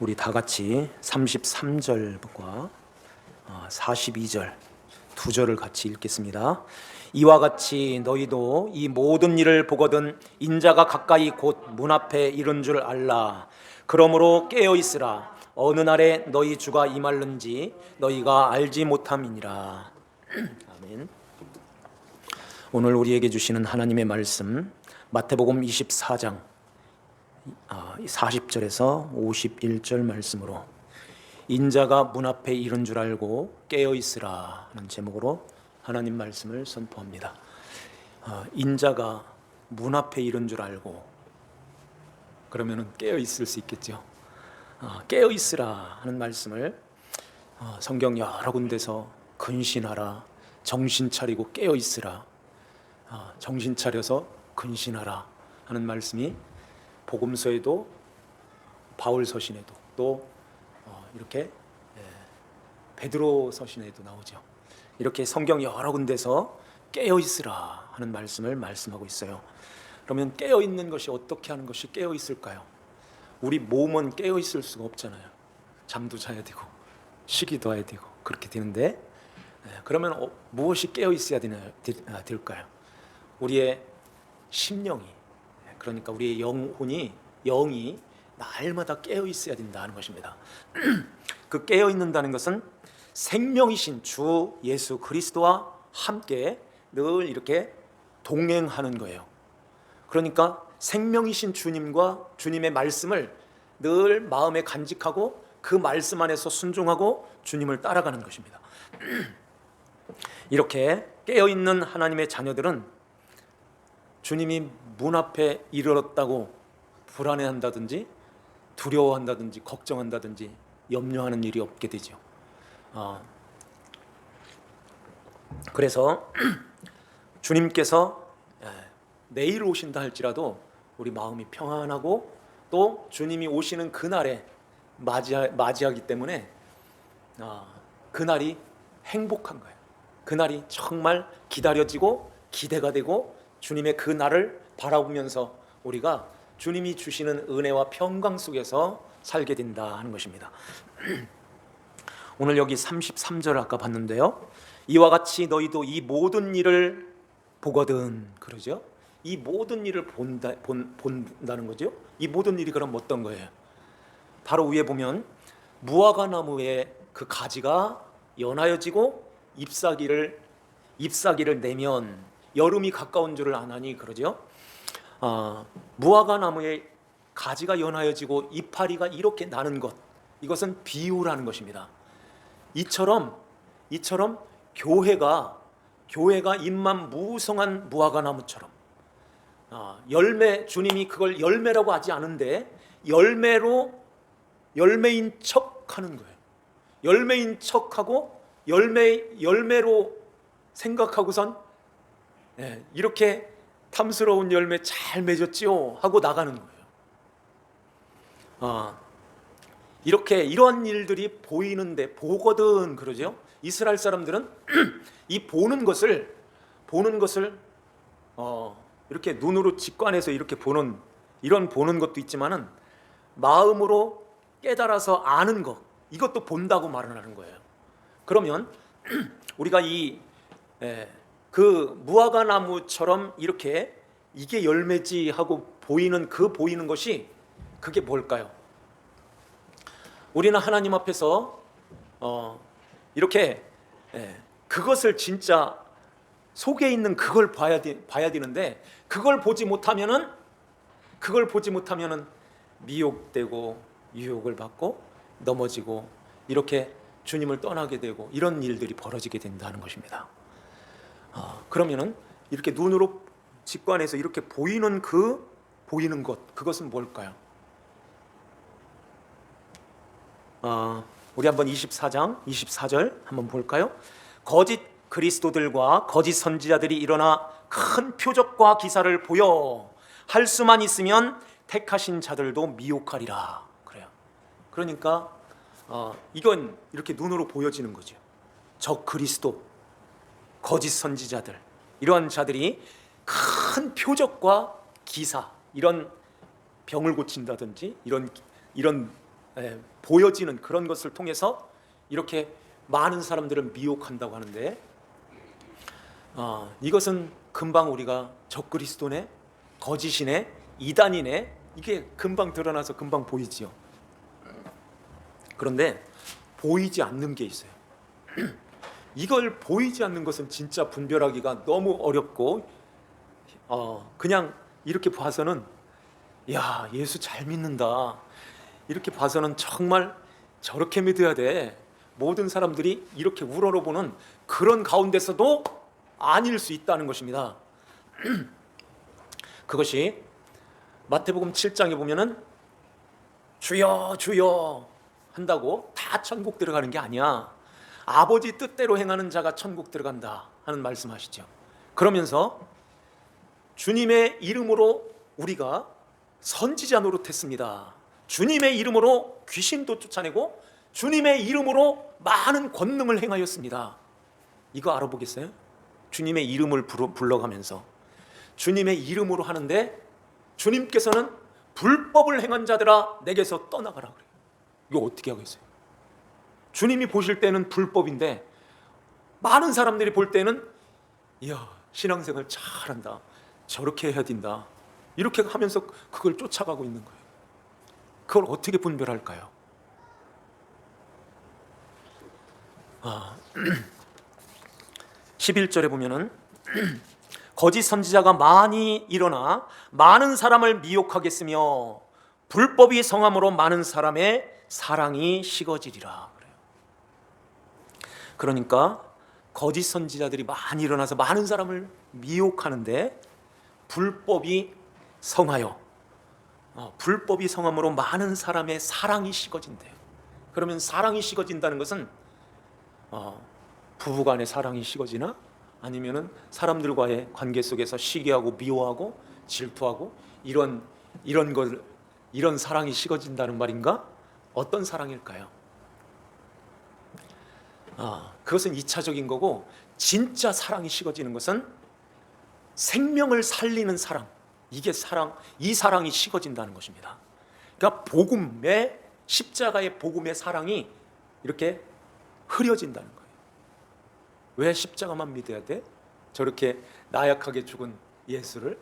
우리 다 같이 33절과 42절 두 절을 같이 읽겠습니다. 이와 같이 너희도 이 모든 일을 보거든 인자가 가까이 곧 문 앞에 이른 줄 알라. 그러므로 깨어 있으라. 어느 날에 너희 주가 임할는지 너희가 알지 못함이니라. 아멘. 오늘 우리에게 주시는 하나님의 말씀 마태복음 24장 40절에서 51절 말씀으로 인자가 문 앞에 이른 줄 알고 깨어 있으라 하는 제목으로 하나님 말씀을 선포합니다. 인자가 문 앞에 이른 줄 알고 그러면은 깨어 있을 수 있겠죠. 깨어 있으라 하는 말씀을 성경 여러 군데서 근신하라, 정신 차리고 깨어 있으라, 정신 차려서 근신하라 하는 말씀이 복음서에도 바울 서신에도 또 이렇게 베드로 서신에도 나오죠. 이렇게 성경 여러 군데서 깨어 있으라 하는 말씀을 말씀하고 있어요. 그러면 깨어 있는 것이 어떻게 하는 것이 깨어 있을까요? 우리 몸은 깨어 있을 수가 없잖아요. 잠도 자야 되고 쉬기도 해야 되고 그렇게 되는데 그러면 무엇이 깨어 있어야 될까요? 우리의 심령이, 그러니까 우리의 영이 날마다 깨어 있어야 된다는 것입니다. 그 깨어 있는다는 것은 생명이신 주 예수 그리스도와 함께 늘 이렇게 동행하는 거예요. 그러니까 생명이신 주님과 주님의 말씀을 늘 마음에 간직하고 그 말씀 안에서 순종하고 주님을 따라가는 것입니다. 이렇게 깨어 있는 하나님의 자녀들은 주님이 문 앞에 이르렀다고 불안해한다든지 두려워한다든지 걱정한다든지 염려하는 일이 없게 되죠. 그래서 주님께서 내일 오신다 할지라도 우리 마음이 평안하고 또 주님이 오시는 그날에 맞이하기 때문에 그날이 행복한 거예요. 그날이 정말 기다려지고 기대가 되고 주님의 그 날을 바라보면서 우리가 주님이 주시는 은혜와 평강 속에서 살게 된다 하는 것입니다. 오늘 여기 33절 아까 봤는데요. 이와 같이 너희도 이 모든 일을 보거든, 그러죠? 이 모든 일을 본다는 거죠. 이 모든 일이 그럼 어떤 거예요? 바로 위에 보면 무화과 나무의 그 가지가 연하여지고 잎사귀를 내면 여름이 가까운 줄을 아나니, 그러죠? 무화과 나무의 가지가 연하여지고 이파리가 이렇게 나는 것, 이것은 비유라는 것입니다. 이처럼 교회가 잎만 무성한 무화과 나무처럼 주님이 그걸 열매라고 하지 않은데 열매인 척하는 거예요. 열매인 척하고 열매로 생각하고선 이렇게 탐스러운 열매 잘 맺었지요 하고 나가는 거예요. 이러한 일들이 보거든, 그러죠? 이스라엘 사람들은 이 보는 것을 이렇게 눈으로 직관해서 이렇게 보는 것도 있지만은 마음으로 깨달아서 아는 것, 이것도 본다고 말을 하는 거예요. 그러면 우리가 그 무화과 나무처럼 이렇게 이게 열매지 하고 보이는 것이 그게 뭘까요? 우리는 하나님 앞에서 이렇게 그것을 진짜 속에 있는 그걸 봐야 되는데 그걸 보지 못하면은 미혹되고 유혹을 받고 넘어지고 이렇게 주님을 떠나게 되고 이런 일들이 벌어지게 된다는 것입니다. 그러면은 이렇게 눈으로 직관해서 이렇게 보이는 것, 그것은 뭘까요? 우리 한번 24장 24절 한번 볼까요? 거짓 그리스도들과 거짓 선지자들이 일어나 큰 표적과 기사를 보여 할 수만 있으면 택하신 자들도 미혹하리라. 그래요. 그러니까 이건 이렇게 눈으로 보여지는 거죠. 적 그리스도, 거짓 선지자들, 이러한 자들이 큰 표적과 기사, 이런 병을 고친다든지 이런 보여지는 그런 것을 통해서 이렇게 많은 사람들을 미혹한다고 하는데, 이것은 금방 우리가 적그리스도네, 거짓이네, 이단이네, 이게 금방 드러나서 금방 보이지요. 그런데 보이지 않는 게 있어요. 이걸 보이지 않는 것은 진짜 분별하기가 너무 어렵고, 그냥 이렇게 봐서는 야, 예수 잘 믿는다, 이렇게 봐서는 정말 저렇게 믿어야 돼, 모든 사람들이 이렇게 우러러보는 그런 가운데서도 아닐 수 있다는 것입니다. 그것이 마태복음 7장에 보면은 주여 주여 한다고 다 천국 들어가는 게 아니야, 아버지 뜻대로 행하는 자가 천국 들어간다 하는 말씀하시죠. 그러면서 주님의 이름으로 우리가 선지자 노릇했습니다. 주님의 이름으로 귀신도 쫓아내고 주님의 이름으로 많은 권능을 행하였습니다. 이거 알아보겠어요? 주님의 이름을 불러가면서 주님의 이름으로 하는데 주님께서는 불법을 행한 자들아 내게서 떠나가라 그래요. 이거 어떻게 하겠어요? 주님이 보실 때는 불법인데 많은 사람들이 볼 때는 이야, 신앙생활 잘한다, 저렇게 해야 된다, 이렇게 하면서 그걸 쫓아가고 있는 거예요. 그걸 어떻게 분별할까요? 11절에 보면은 거짓 선지자가 많이 일어나 많은 사람을 미혹하겠으며 불법이 성함으로 많은 사람의 사랑이 식어지리라 그래요. 그러니까 거짓 선지자들이 많이 일어나서 많은 사람을 미혹하는데 불법이 성하여 불법이 성함으로 많은 사람의 사랑이 식어진대요. 그러면 사랑이 식어진다는 것은 부부간의 사랑이 식어지나 아니면은 사람들과의 관계 속에서 시기하고 미워하고 질투하고 이런 사랑이 식어진다는 말인가? 어떤 사랑일까요? 그것은 2차적인 거고, 진짜 사랑이 식어지는 것은 생명을 살리는 사랑, 이게 사랑, 이 사랑이 식어진다는 것입니다. 그러니까 복음의, 십자가의 복음의 사랑이 이렇게 흐려진다는 거예요. 왜 십자가만 믿어야 돼? 저렇게 나약하게 죽은 예수를?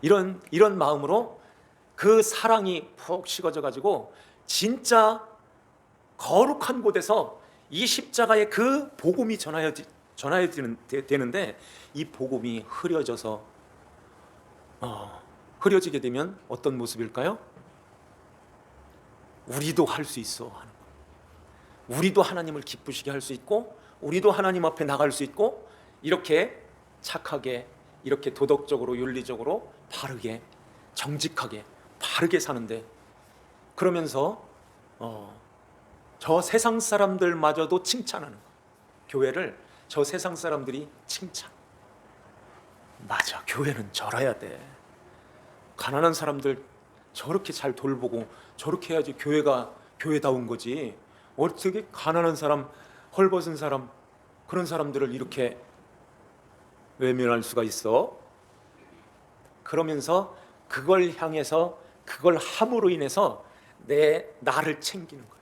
이런 마음으로 그 사랑이 푹 식어져 가지고 진짜 거룩한 곳에서 이 십자가의 그 복음이 전해야 되는데 이 복음이 흐려지게 되면 어떤 모습일까요? 우리도 할 수 있어 하는 거예요. 우리도 하나님을 기쁘시게 할 수 있고, 우리도 하나님 앞에 나갈 수 있고, 이렇게 착하게, 이렇게 도덕적으로, 윤리적으로 바르게, 정직하게, 바르게 사는데, 그러면서 저 세상 사람들마저도 칭찬하는 거예요. 교회를 저 세상 사람들이 칭찬. 맞아, 교회는 저래야 돼. 가난한 사람들 저렇게 잘 돌보고 저렇게 해야지 교회가 교회다운 거지. 어떻게 가난한 사람, 헐벗은 사람, 그런 사람들을 이렇게 외면할 수가 있어? 그러면서 그걸 향해서, 그걸 함으로 인해서 나를 챙기는 거예요.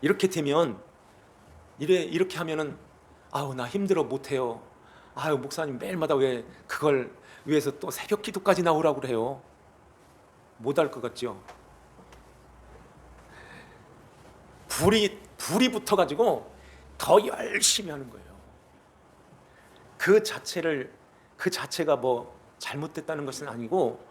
이렇게 되면, 이렇게 하면은 아우 나 힘들어 못해요. 아유 목사님 매일마다 왜 그걸 위해서 또 새벽 기도까지 나오라고 그래요? 못할 것 같죠? 불이 붙어가지고 더 열심히 하는 거예요. 그 자체가 뭐 잘못됐다는 것은 아니고,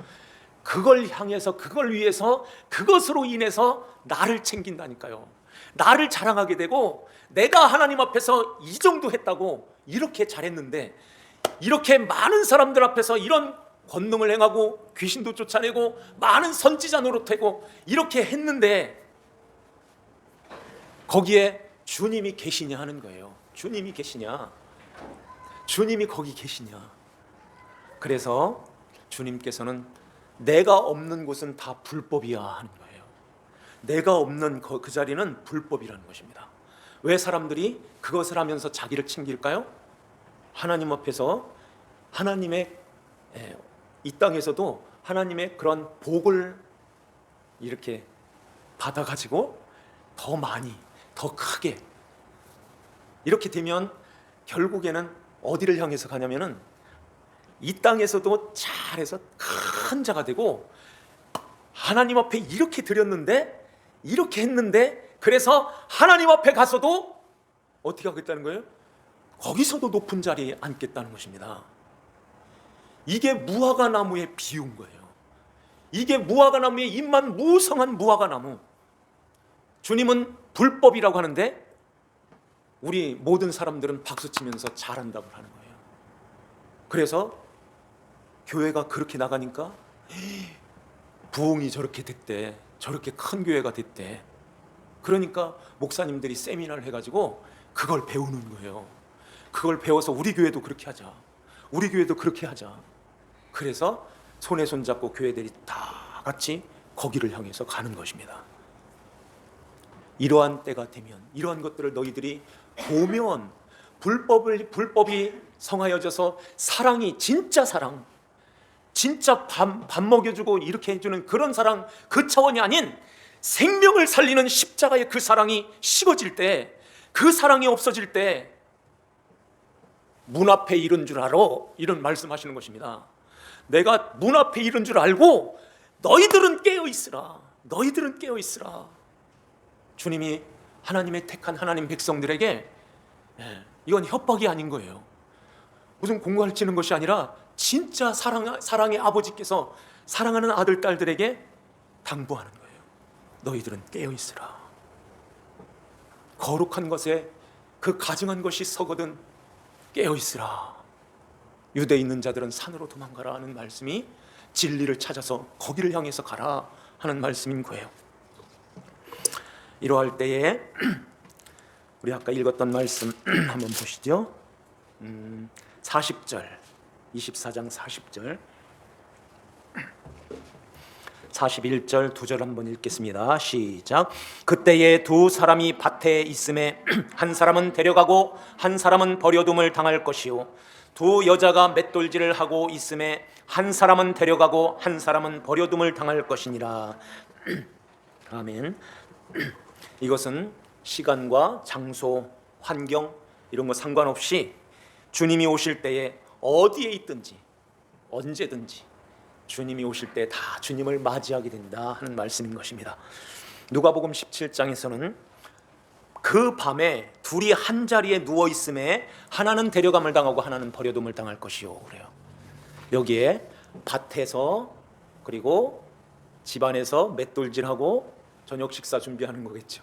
그걸 향해서, 그걸 위해서, 그것으로 인해서 나를 챙긴다니까요. 나를 자랑하게 되고, 내가 하나님 앞에서 이 정도 했다고, 이렇게 잘했는데, 이렇게 많은 사람들 앞에서 이런 권능을 행하고 귀신도 쫓아내고 많은 선지자 노릇하고 이렇게 했는데 거기에 주님이 계시냐 하는 거예요. 주님이 계시냐? 주님이 거기 계시냐? 그래서 주님께서는 내가 없는 곳은 다 불법이야 하는 거예요. 내가 없는 그 자리는 불법이라는 것입니다. 왜 사람들이 그것을 하면서 자기를 챙길까요? 하나님 앞에서, 하나님의 이 땅에서도 하나님의 그런 복을 이렇게 받아가지고 더 많이, 더 크게, 이렇게 되면 결국에는 어디를 향해서 가냐면은 이 땅에서도 잘해서 큰 자가 되고, 하나님 앞에 이렇게 드렸는데, 이렇게 했는데, 그래서 하나님 앞에 가서도 어떻게 하겠다는 거예요? 거기서도 높은 자리에 앉겠다는 것입니다. 이게 무화과 나무의 비유인 거예요. 이게 무화과 나무의 잎만 무성한 무화과 나무. 주님은 불법이라고 하는데 우리 모든 사람들은 박수치면서 잘한다고 하는 거예요. 그래서 교회가 그렇게 나가니까 부흥이 저렇게 됐대, 저렇게 큰 교회가 됐대. 그러니까 목사님들이 세미나를 해가지고 그걸 배우는 거예요. 그걸 배워서 우리 교회도 그렇게 하자, 우리 교회도 그렇게 하자. 그래서 손에 손잡고 교회들이 다 같이 거기를 향해서 가는 것입니다. 이러한 때가 되면, 이러한 것들을 너희들이 보면, 불법이 성하여져서 사랑이 진짜 사랑, 진짜 밥 먹여주고 이렇게 해주는 그런 사랑, 그 차원이 아닌 생명을 살리는 십자가의 그 사랑이 식어질 때, 그 사랑이 없어질 때 문 앞에 이른 줄 알아, 이런 말씀하시는 것입니다. 내가 문 앞에 이른 줄 알고 너희들은 깨어 있으라, 너희들은 깨어 있으라. 주님이 하나님의 택한 하나님 백성들에게, 이건 협박이 아닌 거예요. 무슨 공갈치는 것이 아니라 진짜 사랑의 아버지께서 사랑하는 아들 딸들에게 당부하는 거예요. 너희들은 깨어 있으라. 거룩한 것에 그 가증한 것이 서거든 깨어 있으라. 유대에 있는 자들은 산으로 도망가라 하는 말씀이 진리를 찾아서 거기를 향해서 가라 하는 말씀인 거예요. 이러할 때에 우리 아까 읽었던 말씀 한번 보시죠. 40절, 24장 40절, 41절 두 절 한번 읽겠습니다. 시작. 그때에 두 사람이 밭에 있음에 한 사람은 데려가고 한 사람은 버려둠을 당할 것이요, 두 여자가 맷돌질을 하고 있음에 한 사람은 데려가고 한 사람은 버려둠을 당할 것이니라. 아멘. 이것은 시간과 장소, 환경 이런 거 상관없이 주님이 오실 때에 어디에 있든지 언제든지 주님이 오실 때 다 주님을 맞이하게 된다 하는 말씀인 것입니다. 누가복음 17장에서는 그 밤에 둘이 한 자리에 누워 있음에 하나는 데려감을 당하고 하나는 버려둠을 당할 것이요 그래요. 여기에 밭에서 그리고 집안에서 맷돌질하고 저녁 식사 준비하는 거겠죠.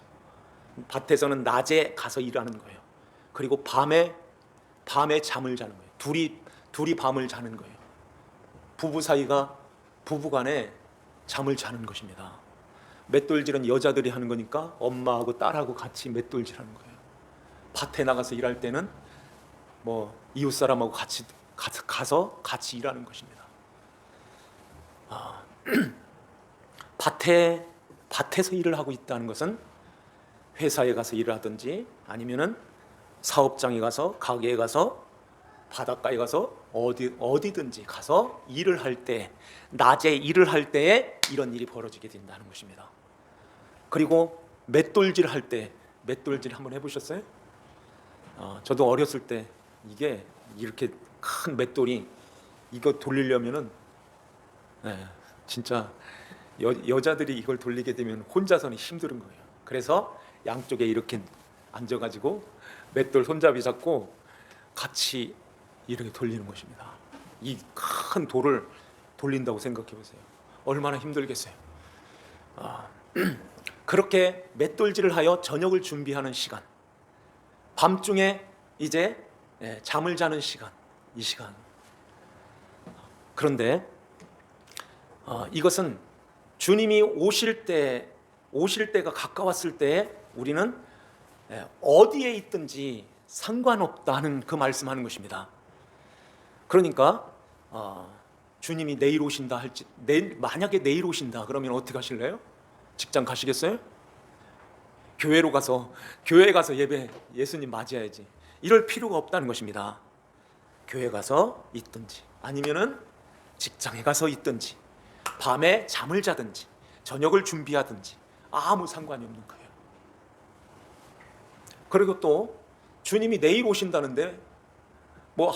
밭에서는 낮에 가서 일하는 거예요. 그리고 밤에 잠을 자는 거예요. 둘이 밤을 자는 거예요. 부부 사이가 부부간에 잠을 자는 것입니다. 맷돌질은 여자들이 하는 거니까 엄마하고 딸하고 같이 맷돌질하는 거예요. 밭에 나가서 일할 때는 뭐 이웃 사람하고 같이 가서 같이 일하는 것입니다. 밭에서 일을 하고 있다는 것은 회사에 가서 일을 하든지 아니면은 사업장에 가서 가게에 가서 바닷가에 가서 어디든지 가서 일을 할 때, 낮에 일을 할 때에 이런 일이 벌어지게 된다는 것입니다. 그리고 맷돌질 할 때, 맷돌질 한번 해보셨어요? 저도 어렸을 때 이게 이렇게 큰 맷돌이 이거 돌리려면은 진짜 여자들이 이걸 돌리게 되면 혼자서는 힘든 거예요. 그래서 양쪽에 이렇게 앉아가지고 맷돌 손잡이 잡고 같이 이렇게 돌리는 것입니다. 이 큰 돌을 돌린다고 생각해 보세요. 얼마나 힘들겠어요. 그렇게 맷돌질을 하여 저녁을 준비하는 시간, 밤중에 이제 잠을 자는 시간, 이 시간. 그런데 이것은 주님이 오실 때가 가까웠을 때 우리는 어디에 있든지 상관없다는 그 말씀하는 것입니다. 그러니까 주님이 내일 오신다 할지, 만약에 내일 오신다 그러면 어떻게 하실래요? 직장 가시겠어요? 교회에 가서 예수님 맞이해야지, 이럴 필요가 없다는 것입니다. 교회 가서 있든지 아니면은 직장에 가서 있든지 밤에 잠을 자든지 저녁을 준비하든지 아무 상관이 없는 거예요. 그리고 또 주님이 내일 오신다는데 뭐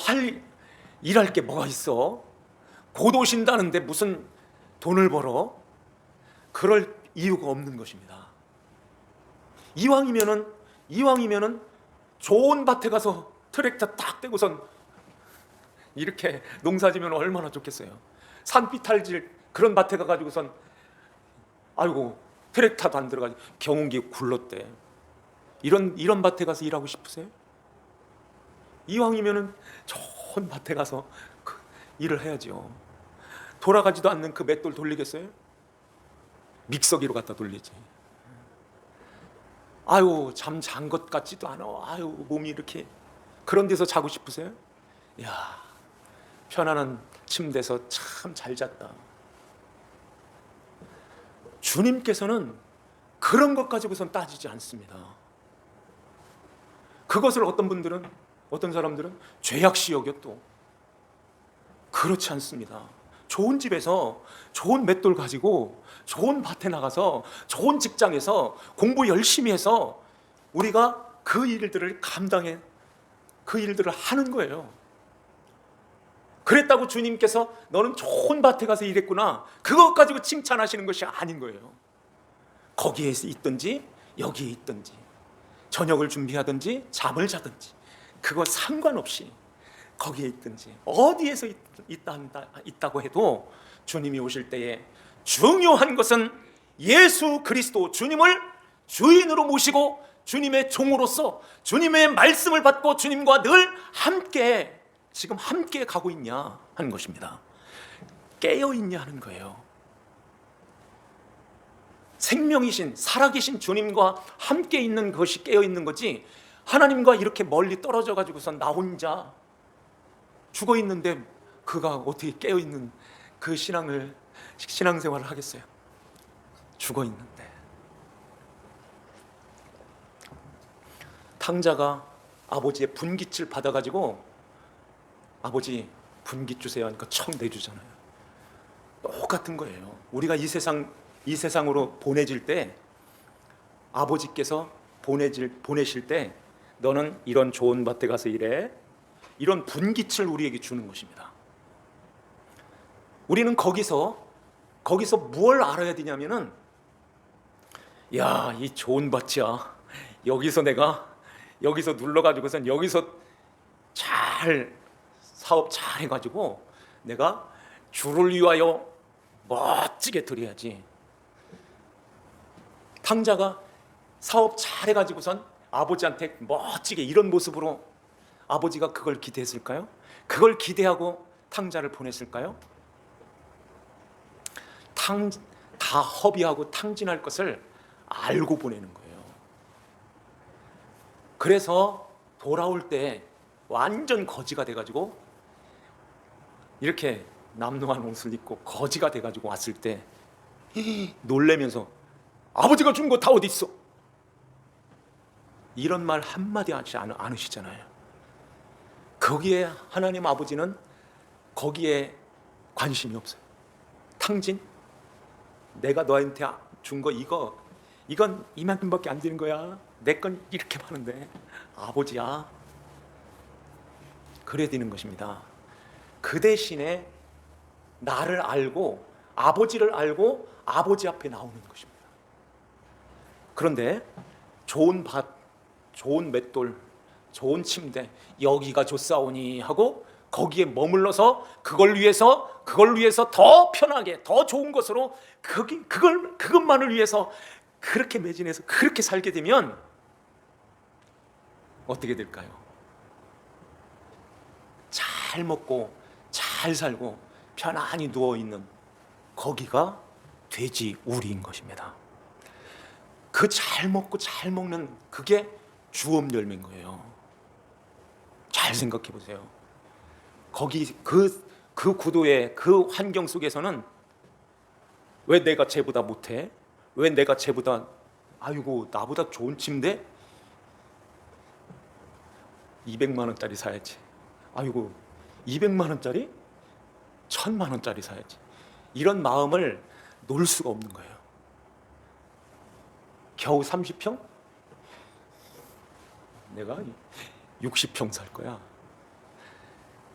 일할 게 뭐가 있어? 곧 오신다는데 무슨 돈을 벌어? 그럴 이유가 없는 것입니다. 이왕이면은 좋은 밭에 가서 트랙터 딱 대고선 이렇게 농사지면 얼마나 좋겠어요. 산비탈질 그런 밭에 가가지고선 아이고 트랙터도 안 들어가지 경운기 굴렀대. 이런 밭에 가서 일하고 싶으세요? 이왕이면은 좋은 밭에 가서 일을 해야죠. 돌아가지도 않는 그 맷돌 돌리겠어요? 믹서기로 갖다 돌리지. 아유 잠 잔 것 같지도 않아. 아유 몸이 이렇게 그런 데서 자고 싶으세요? 야 편안한 침대에서 참 잘 잤다. 주님께서는 그런 것 가지고선 따지지 않습니다. 그것을 어떤 사람들은 죄악시 여겨 또 그렇지 않습니다. 좋은 집에서 좋은 맷돌 가지고 좋은 밭에 나가서 좋은 직장에서 공부 열심히 해서 우리가 그 일들을 하는 거예요. 그랬다고 주님께서 너는 좋은 밭에 가서 일했구나 그것 가지고 칭찬하시는 것이 아닌 거예요. 거기에 있든지 여기에 있든지 저녁을 준비하든지 잠을 자든지 그거 상관없이 거기에 있든지 어디에서 있다고 해도 주님이 오실 때에 중요한 것은 예수 그리스도 주님을 주인으로 모시고 주님의 종으로서 주님의 말씀을 받고 주님과 늘 지금 함께 가고 있냐 하는 것입니다. 깨어 있냐 하는 거예요. 생명이신 살아계신 주님과 함께 있는 것이 깨어 있는 거지 하나님과 이렇게 멀리 떨어져 가지고서 나 혼자 죽어 있는데 그가 어떻게 깨어 있는 그 신앙생활을 하겠어요? 죽어 있는데. 탕자가 아버지의 분깃을 받아 가지고 아버지 분깃 주세요 하니까 청 내주잖아요. 똑같은 거예요. 우리가 이 세상으로 보내질 때 아버지께서 보내실 때 너는 이런 좋은 밭에 가서 일해 이런 분깃을 우리에게 주는 것입니다. 우리는 거기서 무엇을 알아야 되냐면은 야, 이 좋은 밭이야. 여기서 눌러가지고선 여기서 사업 잘 해가지고 내가 주를 위하여 멋지게 드려야지. 탕자가 사업 잘 해가지고선 아버지한테 멋지게 이런 모습으로 아버지가 그걸 기대했을까요? 그걸 기대하고 탕자를 보냈을까요? 다 허비하고 탕진할 것을 알고 보내는 거예요. 그래서 돌아올 때 완전 거지가 돼가지고 이렇게 남루한 옷을 입고 거지가 돼가지고 왔을 때 놀래면서 아버지가 준 거 다 어디 있어? 이런 말 한마디 하지 않으시잖아요. 거기에 하나님 아버지는 거기에 관심이 없어요. 탕진? 내가 너한테 준 거 이건 이만큼밖에 안 되는 거야. 내 건 이렇게 많은데 아버지야. 그래야 되는 것입니다. 그 대신에 나를 알고 아버지를 알고 아버지 앞에 나오는 것입니다. 그런데 좋은 밭, 좋은 맷돌, 좋은 침대 여기가 좋사오니 하고 거기에 머물러서 그걸 위해서 더 편하게 더 좋은 것으로 그것만을 위해서 그렇게 매진해서 그렇게 살게 되면 어떻게 될까요? 잘 먹고 잘 살고 편안히 누워있는 거기가 돼지 우리인 것입니다. 그 잘 먹고 잘 먹는 그게 주업 열매인 거예요. 잘 생각해 보세요. 거기 그 구도의 그 환경 속에서는 왜 내가 쟤보다 못해? 왜 내가 쟤보다 아이고 나보다 좋은 침대? 200만 원짜리 사야지. 아이고 200만 원짜리? 1000만 원짜리 사야지. 이런 마음을 놓을 수가 없는 거예요. 겨우 30평? 내가 60평 살 거야.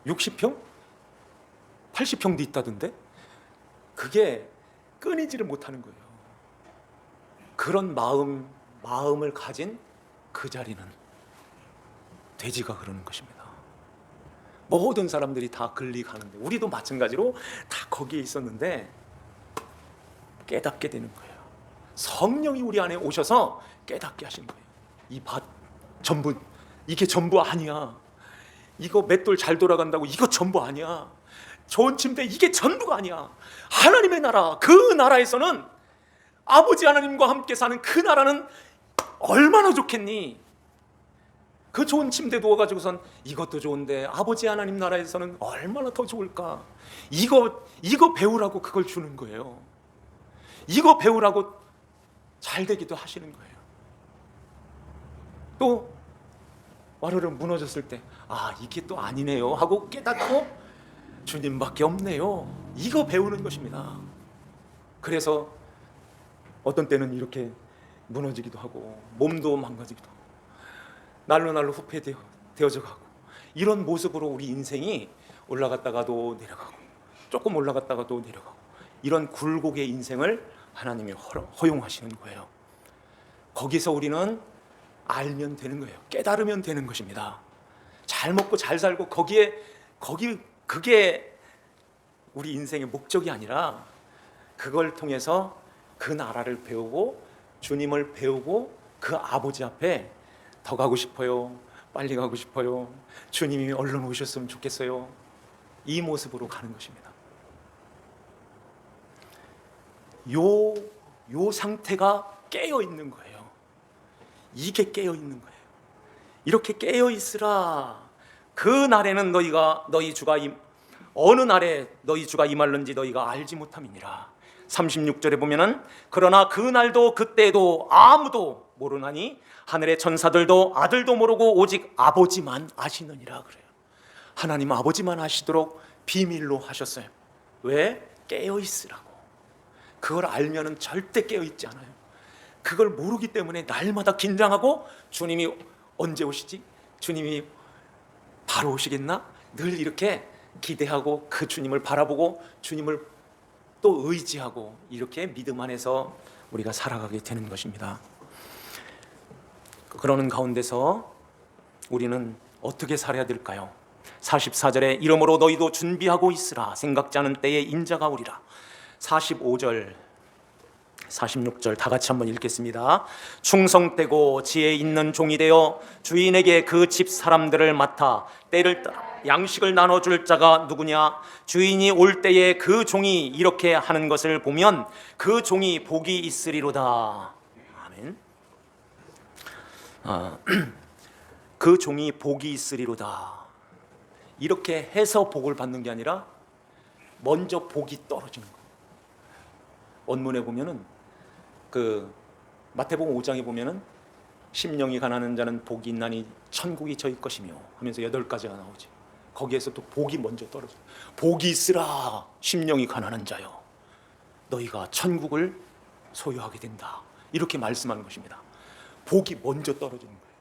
60평? 80평도 있다던데? 그게 끊이지를 못하는 거예요. 그런 마음을 가진 그 자리는 돼지가 그러는 것입니다. 모든 사람들이 다 근리가는데 우리도 마찬가지로 다 거기에 있었는데 깨닫게 되는 거예요. 성령이 우리 안에 오셔서 깨닫게 하신 거예요. 이 밭 전부 이게 전부 아니야. 이거 맷돌 잘 돌아간다고 이거 전부 아니야. 좋은 침대 이게 전부가 아니야. 하나님의 나라, 그 나라에서는 아버지 하나님과 함께 사는 그 나라는 얼마나 좋겠니? 그 좋은 침대 누워가지고선 이것도 좋은데 아버지 하나님 나라에서는 얼마나 더 좋을까? 이거 배우라고 그걸 주는 거예요. 이거 배우라고 잘 되기도 하시는 거예요. 또 와르르 무너졌을 때 이게 또 아니네요 하고 깨닫고 주님밖에 없네요. 이거 배우는 것입니다. 그래서 어떤 때는 이렇게 무너지기도 하고 몸도 망가지기도 하고 날로 후퇴되어져 가고 이런 모습으로 우리 인생이 올라갔다가도 내려가고 조금 올라갔다가도 내려가고 이런 굴곡의 인생을 하나님이 허용하시는 거예요. 거기서 우리는 알면 되는 거예요. 깨달으면 되는 것입니다. 잘 먹고 잘 살고 그게 우리 인생의 목적이 아니라 그걸 통해서 그 나라를 배우고 주님을 배우고 그 아버지 앞에 더 가고 싶어요. 빨리 가고 싶어요. 주님이 얼른 오셨으면 좋겠어요. 이 모습으로 가는 것입니다. 요 상태가 깨어 있는 거예요. 이게 깨어 있는 거예요. 이렇게 깨어 있으라. 그 날에는 너희 주가 어느 날에 너희 주가 임할는지 너희가 알지 못함이니라. 36절에 보면은 그러나 그 날도 그때도 아무도 모르나니 하늘의 천사들도 아들도 모르고 오직 아버지만 아시느니라 그래요. 하나님 아버지만 아시도록 비밀로 하셨어요. 왜? 깨어 있으라고. 그걸 알면은 절대 깨어 있지 않아요. 그걸 모르기 때문에 날마다 긴장하고 주님이 언제 오시지? 주님이 바로 오시겠나? 늘 이렇게 기대하고 그 주님을 바라보고 주님을 또 의지하고 이렇게 믿음 안에서 우리가 살아가게 되는 것입니다. 그러는 가운데서 우리는 어떻게 살아야 될까요? 44절에 이러므로 너희도 준비하고 있으라. 생각지 않은 때에 인자가 오리라. 45절 46절 다 같이 한번 읽겠습니다. 충성되고 지혜 있는 종이 되어 주인에게 그 집 사람들을 맡아 때를 따라 양식을 나눠줄 자가 누구냐? 주인이 올 때에 그 종이 이렇게 하는 것을 보면 그 종이 복이 있으리로다. 아멘. 그 종이 복이 있으리로다. 이렇게 해서 복을 받는 게 아니라 먼저 복이 떨어지는 거예요. 원문에 보면은 그 마태복음 5장에 보면은 심령이 가난한 자는 복이 있나니 천국이 저희 것이며 하면서 8가지가 나오지. 거기에서 또 복이 먼저 떨어져. 복이 있으라 심령이 가난한 자여 너희가 천국을 소유하게 된다. 이렇게 말씀하는 것입니다. 복이 먼저 떨어지는 거예요.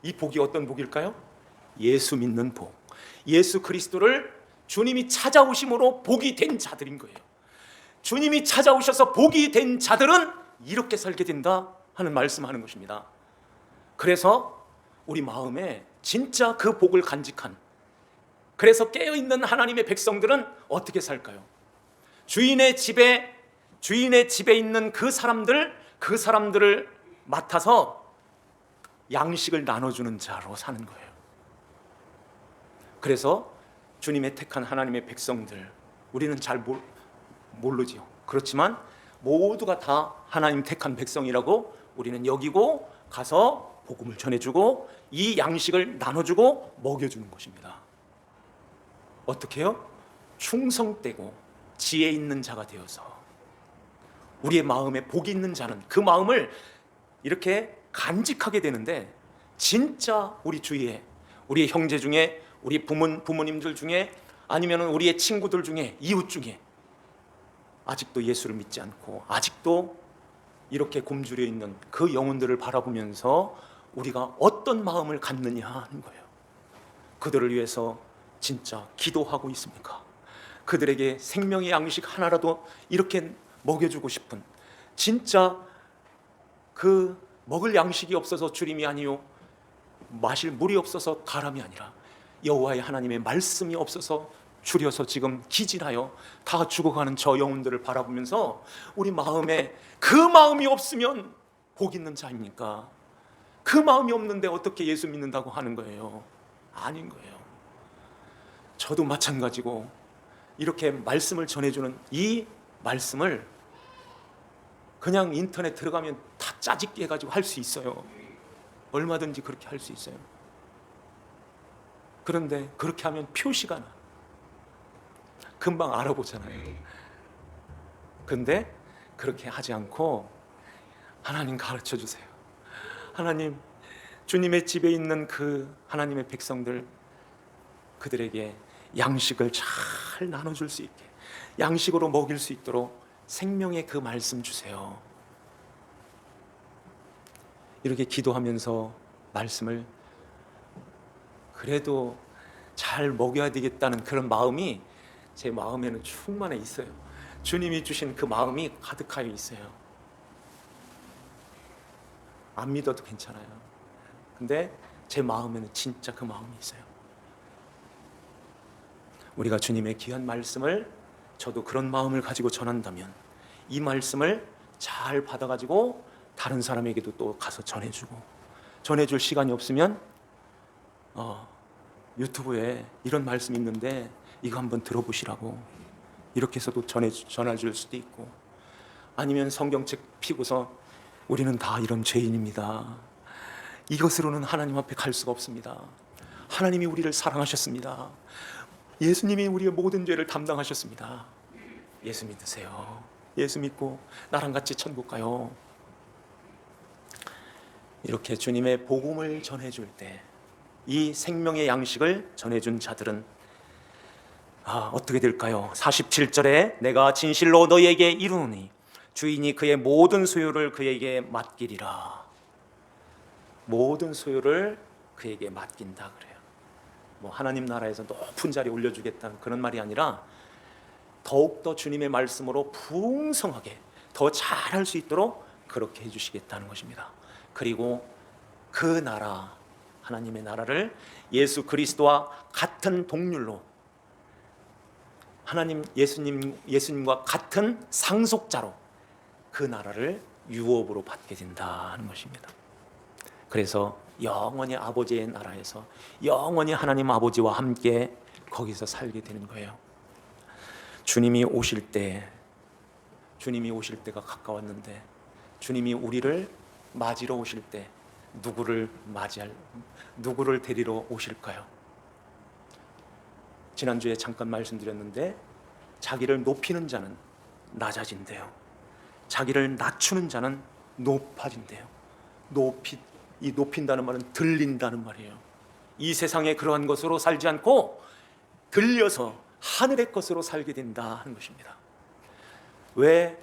이 복이 어떤 복일까요? 예수 믿는 복. 예수 그리스도를 주님이 찾아오심으로 복이 된 자들인 거예요. 주님이 찾아오셔서 복이 된 자들은 이렇게 살게 된다 하는 말씀하는 것입니다. 그래서 우리 마음에 진짜 그 복을 간직한, 그래서 깨어있는 하나님의 백성들은 어떻게 살까요? 주인의 집에 있는 그 사람들을 맡아서 양식을 나눠주는 자로 사는 거예요. 그래서 주님의 택한 하나님의 백성들, 우리는 잘 모르지요. 그렇지만 모두가 다 하나님 택한 백성이라고 우리는 여기고 가서 복음을 전해주고 이 양식을 나눠주고 먹여주는 것입니다. 어떻게 해요? 충성되고 지혜 있는 자가 되어서 우리의 마음에 복이 있는 자는 그 마음을 이렇게 간직하게 되는데, 진짜 우리 주위에 우리의 형제 중에 우리 부모님들 중에 아니면 우리의 친구들 중에 이웃 중에 아직도 예수를 믿지 않고 아직도 이렇게 굶주려 있는 그 영혼들을 바라보면서 우리가 어떤 마음을 갖느냐 하는 거예요. 그들을 위해서 진짜 기도하고 있습니까? 그들에게 생명의 양식 하나라도 이렇게 먹여주고 싶은, 진짜 그 먹을 양식이 없어서 주림이 아니요 마실 물이 없어서 가람이 아니라 여호와의 하나님의 말씀이 없어서 줄여서 지금 기진하여 다 죽어가는 저 영혼들을 바라보면서 우리 마음에 그 마음이 없으면 복 있는 자입니까? 그 마음이 없는데 어떻게 예수 믿는다고 하는 거예요? 아닌 거예요. 저도 마찬가지고 이렇게 말씀을 전해주는 이 말씀을 그냥 인터넷 들어가면 다 짜집기 해가지고 할 수 있어요. 얼마든지 그렇게 할 수 있어요. 그런데 그렇게 하면 표시가 나. 금방 알아보잖아요. 근데 그렇게 하지 않고 하나님 가르쳐 주세요. 하나님, 주님의 집에 있는 그 하나님의 백성들, 그들에게 양식을 잘 나눠줄 수 있게, 양식으로 먹일 수 있도록 생명의 그 말씀 주세요. 이렇게 기도하면서 말씀을 그래도 잘 먹여야 되겠다는 그런 마음이 제 마음에는 충만해 있어요. 주님이 주신 그 마음이 가득하여 있어요. 안 믿어도 괜찮아요. 근데 제 마음에는 진짜 그 마음이 있어요. 우리가 주님의 귀한 말씀을, 저도 그런 마음을 가지고 전한다면 이 말씀을 잘 받아가지고 다른 사람에게도 또 가서 전해주고, 전해줄 시간이 없으면 유튜브에 이런 말씀이 있는데 이거 한번 들어보시라고 이렇게 해서도 전해줄 수도 있고, 아니면 성경책 피고서 우리는 다 이런 죄인입니다, 이것으로는 하나님 앞에 갈 수가 없습니다, 하나님이 우리를 사랑하셨습니다, 예수님이 우리의 모든 죄를 담당하셨습니다, 예수 믿으세요, 예수 믿고 나랑 같이 천국 가요. 이렇게 주님의 복음을 전해줄 때 이 생명의 양식을 전해준 자들은 어떻게 될까요? 47절에 내가 진실로 너희에게 이르노니 주인이 그의 모든 소유를 그에게 맡기리라. 모든 소유를 그에게 맡긴다 그래요. 뭐 하나님 나라에서 높은 자리에 올려주겠다는 그런 말이 아니라 더욱더 주님의 말씀으로 풍성하게 더 잘할 수 있도록 그렇게 해주시겠다는 것입니다. 그리고 그 나라, 하나님의 나라를 예수 그리스도와 같은 동률로, 하나님 예수님과 같은 상속자로 그 나라를 유업으로 받게 된다는 것입니다. 그래서 영원히 아버지의 나라에서 영원히 하나님 아버지와 함께 거기서 살게 되는 거예요. 주님이 오실 때가 가까웠는데, 주님이 우리를 맞이러 오실 때 누구를 데리러 오실까요? 지난주에 잠깐 말씀드렸는데, 자기를 높이는 자는 낮아진대요. 자기를 낮추는 자는 높아진대요. 이 높인다는 말은 들린다는 말이에요. 이 세상에 그러한 것으로 살지 않고 들려서 하늘의 것으로 살게 된다 하는 것입니다. 왜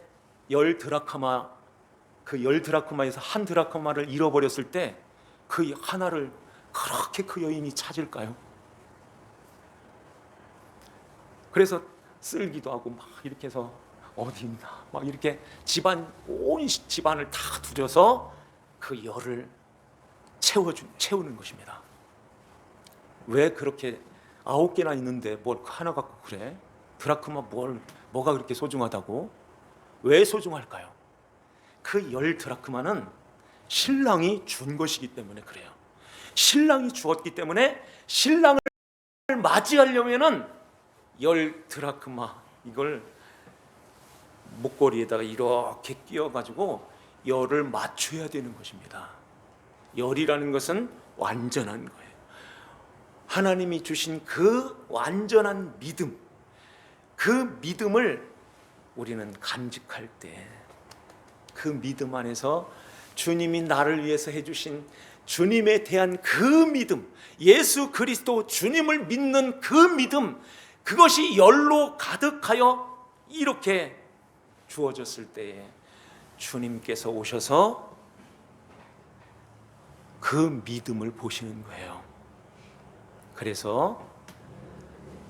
10드라크마, 그 10드라크마에서 한 드라크마를 잃어버렸을 때 그 하나를 그렇게 그 여인이 찾을까요? 그래서 쓸기도 하고 막 이렇게 해서 어디 있나 막 이렇게 온 집안을 다 두려서 그 열을 채우는 것입니다. 왜 그렇게 9개나 있는데 뭘 하나 갖고 그래? 드라크마 뭐가 그렇게 소중하다고? 왜 소중할까요? 그 10드라크마는 신랑이 준 것이기 때문에 그래요. 신랑이 주었기 때문에 신랑을 맞이하려면은 10드라크마 이걸 목걸이에다가 이렇게 끼워가지고 열을 맞춰야 되는 것입니다. 열이라는 것은 완전한 거예요. 하나님이 주신 그 완전한 믿음, 그 믿음을 우리는 간직할 때, 그 믿음 안에서 주님이 나를 위해서 해주신 주님에 대한 그 믿음, 예수 그리스도 주님을 믿는 그 믿음, 그것이 열로 가득하여 이렇게 주어졌을 때에 주님께서 오셔서 그 믿음을 보시는 거예요. 그래서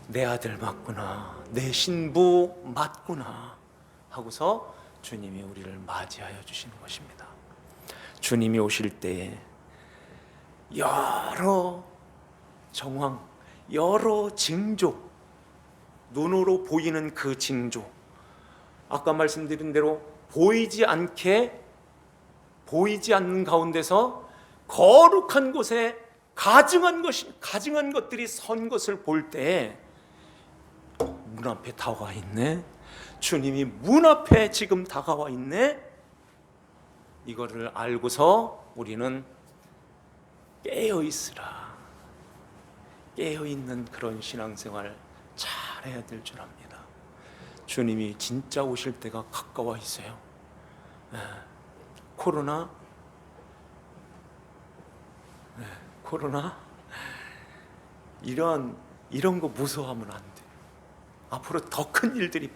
내 아들 맞구나, 내 신부 맞구나 하고서 주님이 우리를 맞이하여 주시는 것입니다. 주님이 오실 때에 여러 정황, 여러 징조, 눈으로 보이는 그 징조, 아까 말씀드린 대로 보이지 않는 가운데서 거룩한 곳에 가증한 것들이 선 것을 볼 때 문 앞에 다가와 있네, 주님이 문 앞에 지금 다가와 있네, 이거를 알고서 우리는 깨어있으라, 깨어있는 그런 신앙생활 잘해야 될 줄 압니다. 주님이 진짜 오실 때가 가까워 있어요. 코로나 이런 거 무서워하면 안 돼. 앞으로 더 큰 일들이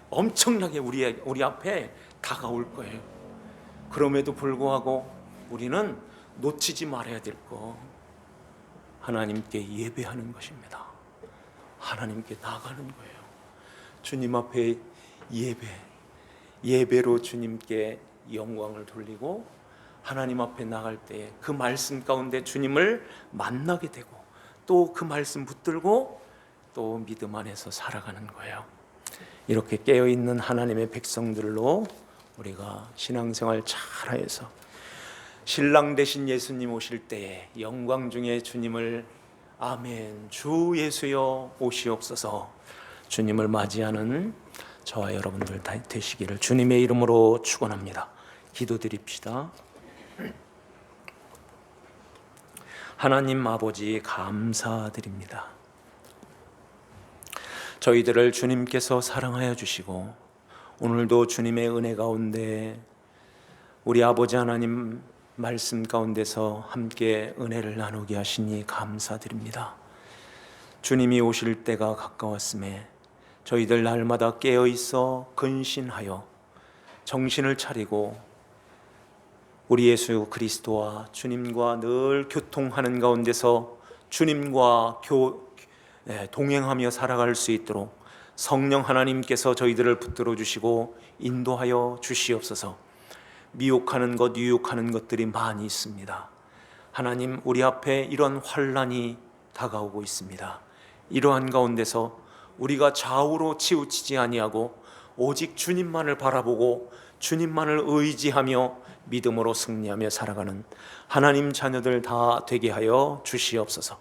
엄청나게 우리 앞에 다가올 거예요. 그럼에도 불구하고 우리는 놓치지 말아야 될 거, 하나님께 예배하는 것입니다. 하나님께 나가는 거예요. 주님 앞에 예배로 주님께 영광을 돌리고 하나님 앞에 나갈 때 그 말씀 가운데 주님을 만나게 되고 또 그 말씀 붙들고 또 믿음 안에서 살아가는 거예요. 이렇게 깨어있는 하나님의 백성들로 우리가 신앙생활 잘해서 신랑 되신 예수님 오실 때에 영광 중에 주님을 아멘, 주 예수여 오시옵소서, 주님을 맞이하는 저와 여러분들 다 되시기를 주님의 이름으로 축원합니다. 기도드립시다. 하나님 아버지 감사드립니다. 저희들을 주님께서 사랑하여 주시고 오늘도 주님의 은혜 가운데 우리 아버지 하나님 말씀 가운데서 함께 은혜를 나누게 하시니 감사드립니다. 주님이 오실 때가 가까웠음에 저희들 날마다 깨어있어 근신하여 정신을 차리고 우리 예수 그리스도와 주님과 늘 교통하는 가운데서 주님과 동행하며 살아갈 수 있도록 성령 하나님께서 저희들을 붙들어 주시고 인도하여 주시옵소서. 미혹하는 것, 유혹하는 것들이 많이 있습니다. 하나님, 우리 앞에 이런 환난이 다가오고 있습니다. 이러한 가운데서 우리가 좌우로 치우치지 아니하고 오직 주님만을 바라보고 주님만을 의지하며 믿음으로 승리하며 살아가는 하나님 자녀들 다 되게 하여 주시옵소서.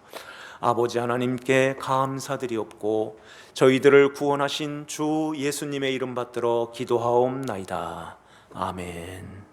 아버지 하나님께 감사드리옵고 저희들을 구원하신 주 예수님의 이름 받들어 기도하옵나이다. 아멘.